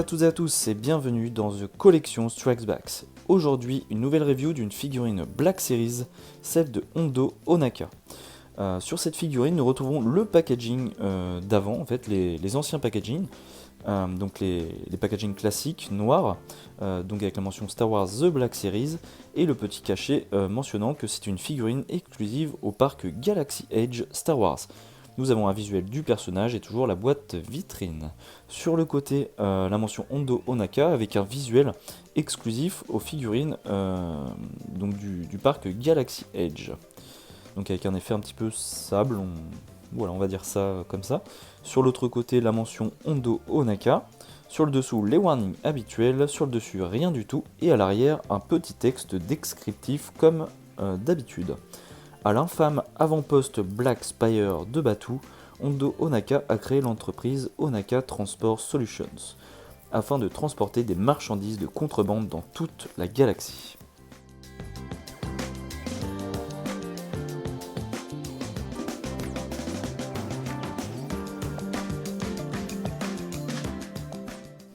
à toutes et à tous et bienvenue dans The Collection Strikes Back. Aujourd'hui, une nouvelle review d'une figurine Black Series, celle de Hondo Onaka. Sur cette figurine, nous retrouvons le packaging d'avant, en fait, les anciens packaging, donc les packaging classiques noirs, donc avec la mention Star Wars The Black Series, et le petit cachet mentionnant que c'est une figurine exclusive au parc Galaxy Edge Star Wars. Nous avons un visuel du personnage et toujours la boîte vitrine. Sur le côté, la mention Hondo Onaka avec un visuel exclusif aux figurines donc du parc Galaxy Edge. Donc avec un effet un petit peu sable, voilà, on va dire ça comme ça. Sur l'autre côté, la mention Hondo Onaka. Sur le dessous, les warnings habituels. Sur le dessus, rien du tout. Et à l'arrière, un petit texte descriptif comme d'habitude. À l'infâme avant-poste Black Spire de Batuu, Hondo Onaka a créé l'entreprise Onaka Transport Solutions, afin de transporter des marchandises de contrebande dans toute la galaxie.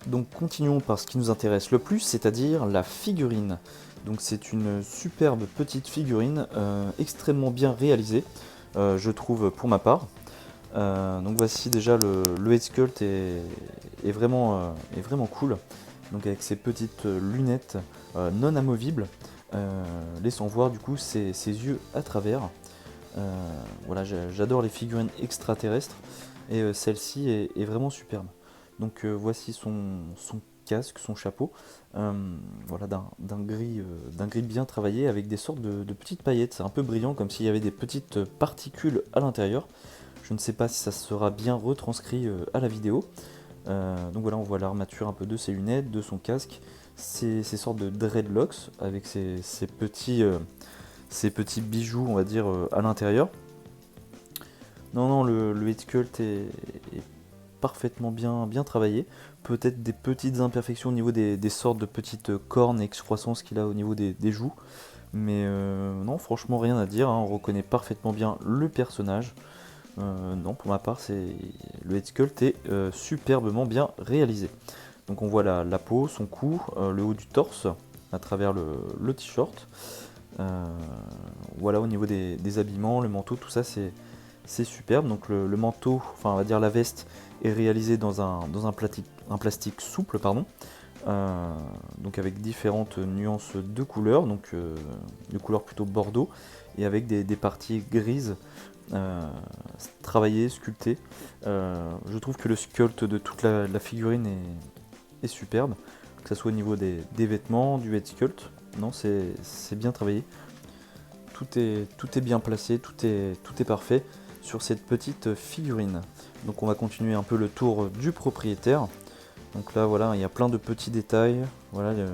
Donc continuons par ce qui nous intéresse le plus, c'est-à-dire la figurine. Donc c'est une superbe petite figurine extrêmement bien réalisée, je trouve pour ma part. Donc voici déjà le head sculpt est vraiment cool. Donc avec ses petites lunettes non amovibles, laissant voir du coup ses yeux à travers. Voilà, j'adore les figurines extraterrestres et celle-ci est vraiment superbe. Donc voici son casque, son chapeau, voilà, d'un gris bien travaillé avec des sortes de petites paillettes. C'est un peu brillant comme s'il y avait des petites particules à l'intérieur. Je ne sais pas si ça sera bien retranscrit à la vidéo. Donc voilà, on voit l'armature un peu de ses lunettes, de son casque, ces sortes de dreadlocks avec ces petits bijoux, on va dire, à l'intérieur. Non, le head sculpt est parfaitement bien travaillé. Peut-être des petites imperfections au niveau des sortes de petites cornes et excroissances qu'il a au niveau des joues. Mais non, franchement, rien à dire, hein. On reconnaît parfaitement bien le personnage. Non, pour ma part, le head sculpt est superbement bien réalisé. Donc on voit la peau, son cou, le haut du torse à travers le t-shirt. Voilà, au niveau des habillements, le manteau, tout ça c'est superbe. Donc le manteau, enfin on va dire la veste, est réalisée dans un plastique souple, pardon. Donc avec différentes nuances de couleurs, donc de couleurs plutôt bordeaux, et avec des parties grises travaillées, sculptées. Je trouve que le sculpt de toute la figurine est superbe, que ce soit au niveau des vêtements, du head sculpt. Non, c'est bien travaillé. Tout est bien placé, tout est parfait sur cette petite figurine. Donc on va continuer un peu le tour du propriétaire. Donc là voilà, il y a plein de petits détails. Voilà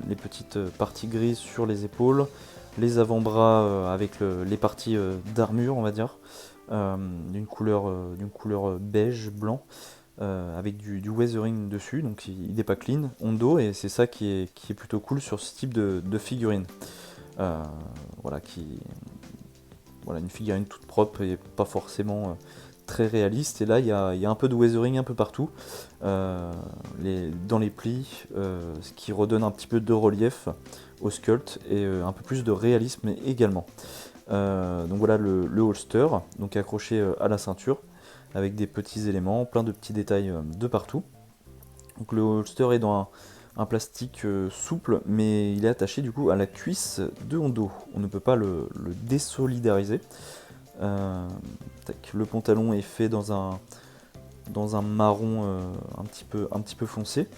les petites parties grises sur les épaules, les avant-bras avec les parties d'armure, on va dire, d'une couleur beige blanc. Avec du weathering dessus, donc il n'est pas clean, Hondo, et c'est ça qui est plutôt cool sur ce type de figurine. Voilà, voilà, une figurine toute propre et pas forcément très réaliste. Et là, il y a un peu de weathering un peu partout, dans les plis, ce qui redonne un petit peu de relief au sculpt et un peu plus de réalisme également. Donc voilà le holster, donc accroché à la ceinture, avec des petits éléments, plein de petits détails de partout. Donc le holster est dans un plastique souple, mais il est attaché du coup à la cuisse de Hondo. On ne peut pas le désolidariser. Le pantalon est fait dans un marron un petit peu foncé.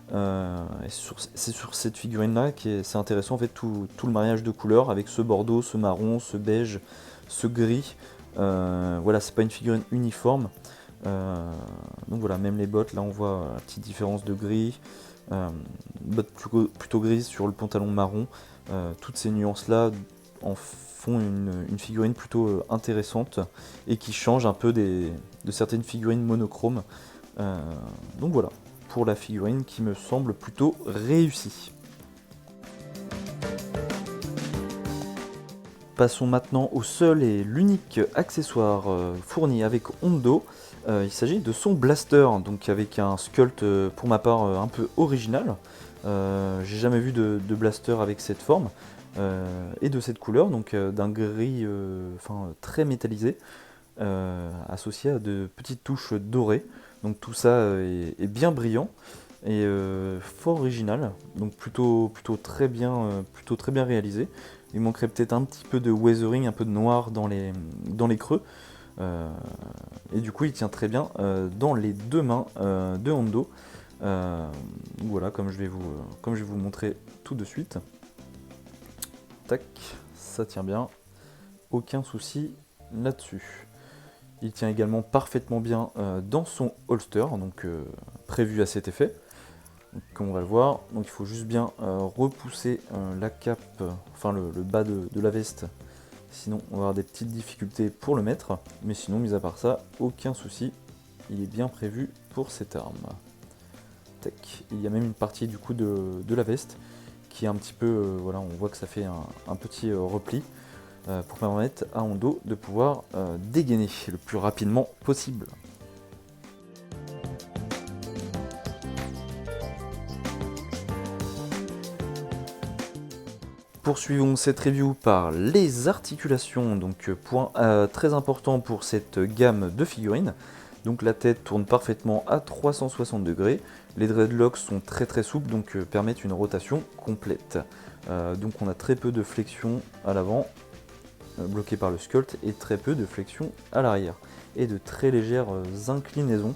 C'est sur cette figurine là c'est intéressant en fait tout le mariage de couleurs avec ce bordeaux, ce marron, ce beige, ce gris. Voilà, c'est pas une figurine uniforme. Donc voilà, même les bottes, là on voit la petite différence de gris, bottes plutôt grises sur le pantalon marron. Toutes ces nuances là en font une figurine plutôt intéressante et qui change un peu de certaines figurines monochromes. Donc voilà, pour la figurine qui me semble plutôt réussie. Passons maintenant au seul et l'unique accessoire fourni avec Hondo, Il s'agit de son blaster, donc avec un sculpt pour ma part un peu original. J'ai jamais vu de blaster avec cette forme et de cette couleur, donc d'un gris très métallisé, associé à de petites touches dorées. Donc tout ça est bien brillant et fort original, donc plutôt très bien réalisé. Il manquerait peut-être un petit peu de weathering, un peu de noir dans les creux. Et du coup il tient très bien dans les deux mains de Hondo. Voilà, comme je vais vous montrer tout de suite. Tac, ça tient bien, aucun souci là-dessus. Il tient également parfaitement bien dans son holster, donc prévu à cet effet. Donc, comme on va le voir, donc il faut juste bien repousser la cape, le bas de la veste. Sinon, on va avoir des petites difficultés pour le mettre. Mais sinon, mis à part ça, aucun souci. Il est bien prévu pour cette arme. Tac. Il y a même une partie du coup de la veste qui est un petit peu, voilà, on voit que ça fait un petit repli pour permettre à Hondo de pouvoir dégainer le plus rapidement possible. Poursuivons cette review par les articulations, donc point très important pour cette gamme de figurines. Donc la tête tourne parfaitement à 360 degrés, les dreadlocks sont très souples, donc permettent une rotation complète. Donc on a très peu de flexion à l'avant, bloqué par le sculpt, et très peu de flexion à l'arrière, et de très légères inclinaisons,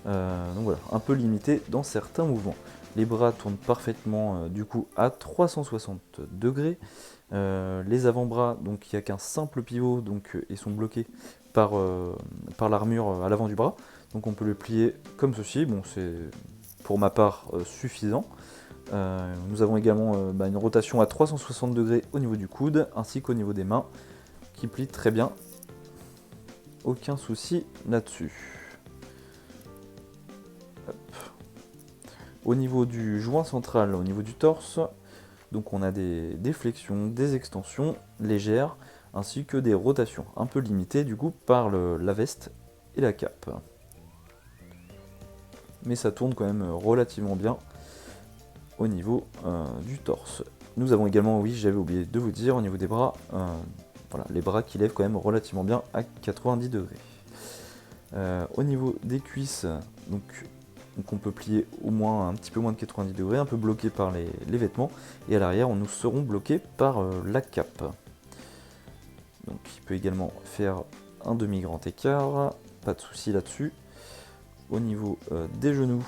donc voilà, un peu limité dans certains mouvements. Les bras tournent parfaitement du coup à 360 degrés. Les avant-bras, donc il n'y a qu'un simple pivot, donc ils sont bloqués par l'armure à l'avant du bras. Donc on peut le plier comme ceci. Bon, c'est pour ma part suffisant. Nous avons également une rotation à 360 degrés au niveau du coude, ainsi qu'au niveau des mains, qui plient très bien. Aucun souci là-dessus. Au niveau du joint central, au niveau du torse, donc on a des flexions, des extensions légères, ainsi que des rotations un peu limitées du coup par la veste et la cape. Mais ça tourne quand même relativement bien au niveau du torse. Nous avons également, oui, j'avais oublié de vous dire, au niveau des bras, voilà, les bras qui lèvent quand même relativement bien à 90 degrés. Au niveau des cuisses, donc on peut plier au moins un petit peu moins de 90 degrés, un peu bloqué par les vêtements, et à l'arrière nous serons bloqués par la cape. Donc il peut également faire un demi-grand écart, pas de souci là-dessus. Au niveau des genoux,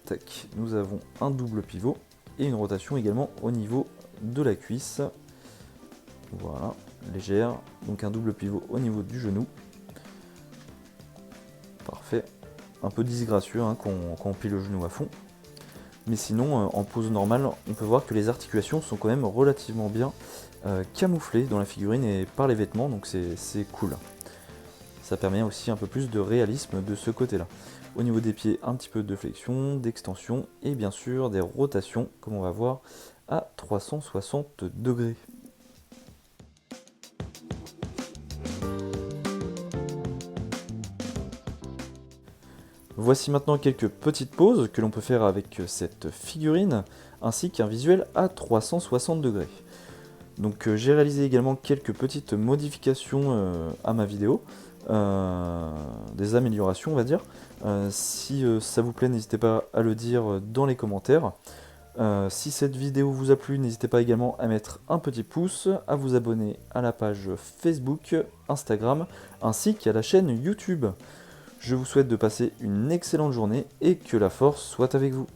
tac, nous avons un double pivot et une rotation également au niveau de la cuisse. Voilà, légère, donc un double pivot au niveau du genou. Parfait. Un peu disgracieux quand on plie le genou à fond. Mais sinon, en pose normale, on peut voir que les articulations sont quand même relativement bien camouflées dans la figurine et par les vêtements, donc c'est cool. Ça permet aussi un peu plus de réalisme de ce côté-là. Au niveau des pieds, un petit peu de flexion, d'extension et bien sûr des rotations, comme on va voir, à 360 degrés. Voici maintenant quelques petites pauses que l'on peut faire avec cette figurine, ainsi qu'un visuel à 360 degrés. Donc j'ai réalisé également quelques petites modifications à ma vidéo, des améliorations on va dire. Si ça vous plaît, n'hésitez pas à le dire dans les commentaires. Si cette vidéo vous a plu, n'hésitez pas également à mettre un petit pouce, à vous abonner à la page Facebook, Instagram, ainsi qu'à la chaîne YouTube. Je vous souhaite de passer une excellente journée et que la force soit avec vous.